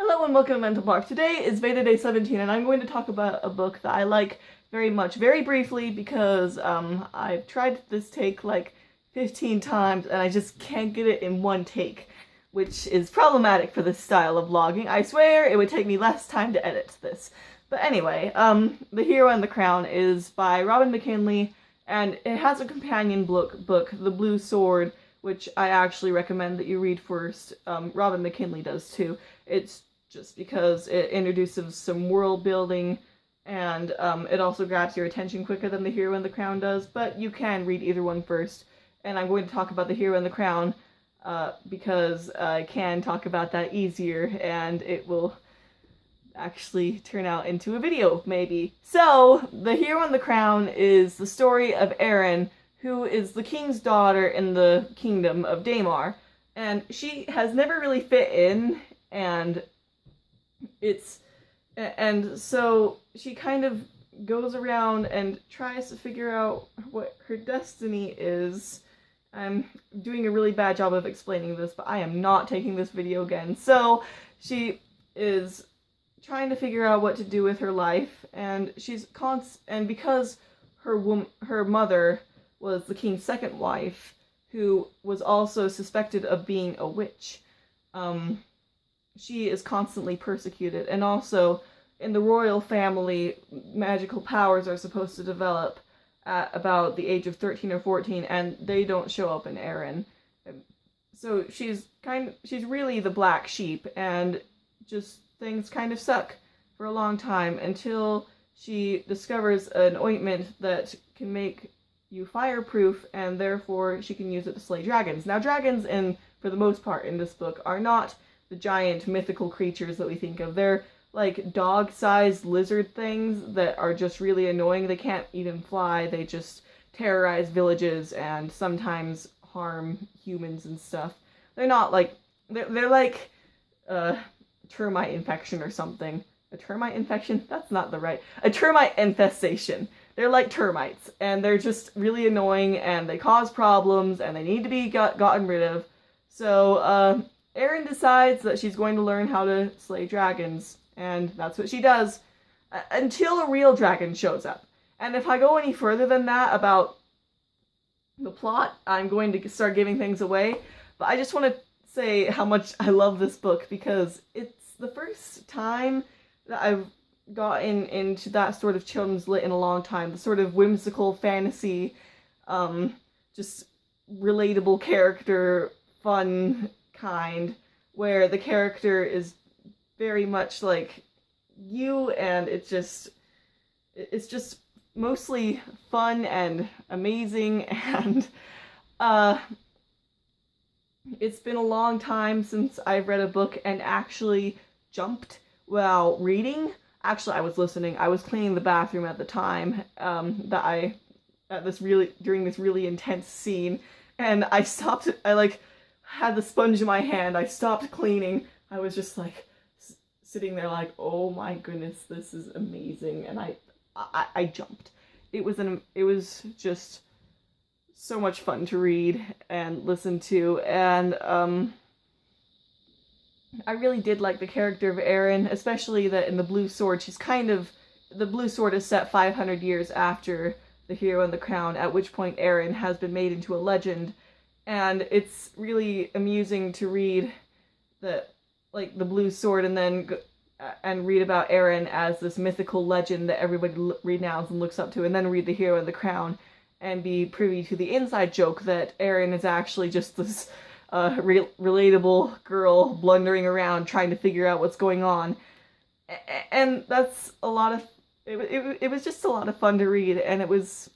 Hello and welcome to Mental Block. Today is Veda Day 17 and I'm going to talk about a book that I like very much, very briefly, because I've tried this take like 15 times and I just can't get it in one take, which is problematic for this style of vlogging. I swear it would take me less time to edit this. But anyway, The Hero and the Crown is by McKinley, and it has a companion book, The Blue Sword, which I actually recommend that you read first. McKinley does too. It's just because it introduces some world building, and it also grabs your attention quicker than The Hero and the Crown does, but you can read either one first. And I'm going to talk about The Hero and the Crown because I can talk about that easier, and it will actually turn out into a video, maybe. So, The Hero and the Crown is the story of Erin, who is the king's daughter in the kingdom of Damar, and she has never really fit in, and so she kind of goes around and tries to figure out what her destiny is. I'm doing a really bad job of explaining this, but I am not taking this video again. So she is trying to figure out what to do with her life, and and because her mother was the king's second wife, who was also suspected of being a witch, she is constantly persecuted. And also, in the royal family, magical powers are supposed to develop at about the age of 13 or 14, and they don't show up in Erin. So she's really the black sheep, and just things kind of suck for a long time until she discovers an ointment that can make you fireproof, and therefore she can use it to slay dragons. Now, dragons, for the most part in this book, are not the giant mythical creatures that we think of. They're like dog-sized lizard things that are just really annoying. They can't even fly. They just terrorize villages and sometimes harm humans and stuff. They're not like... They're like termite infection or something. A termite infection? That's not the right... A termite infestation. They're like termites, and they're just really annoying, and they cause problems, and they need to be gotten rid of. So, Erin decides that she's going to learn how to slay dragons, and that's what she does, until a real dragon shows up. And if I go any further than that about the plot, I'm going to start giving things away, but I just want to say how much I love this book, because it's the first time that I've gotten into that sort of children's lit in a long time, the sort of whimsical fantasy, just relatable character, fun kind, where the character is very much like you, and it's just mostly fun and amazing, and it's been a long time since I've read a book and actually jumped while reading. Actually, I was listening. I was cleaning the bathroom at the time during this really intense scene, and I stopped. I had the sponge in my hand. I stopped cleaning. I was just like sitting there like, oh my goodness, this is amazing, and I jumped. It was just so much fun to read and listen to, and I really did like the character of Erin, especially that in The Blue Sword, the Blue Sword is set 500 years after The Hero and the Crown, at which point Erin has been made into a legend, and it's really amusing to read The Blue Sword and read about Erin as this mythical legend that everybody renounces and looks up to, and then read The Hero and the Crown and be privy to the inside joke that Erin is actually just this relatable girl blundering around trying to figure out what's going on. And that's a lot of... It was just a lot of fun to read, and it was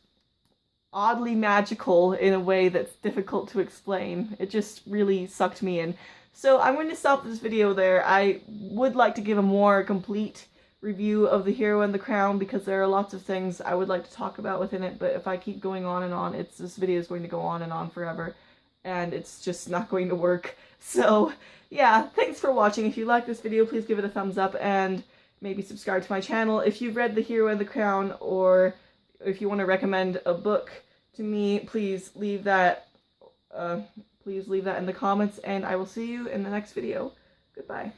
oddly magical in a way that's difficult to explain. It just really sucked me in. So I'm going to stop this video there. I would like to give a more complete review of The Hero and the Crown, because there are lots of things I would like to talk about within it, but if I keep going on and on, this video is going to go on and on forever, and it's just not going to work. So yeah, thanks for watching. If you like this video, please give it a thumbs up, and maybe subscribe to my channel. If you've read The Hero and the Crown, or if you want to recommend a book to me, please leave that in the comments, and I will see you in the next video. Goodbye.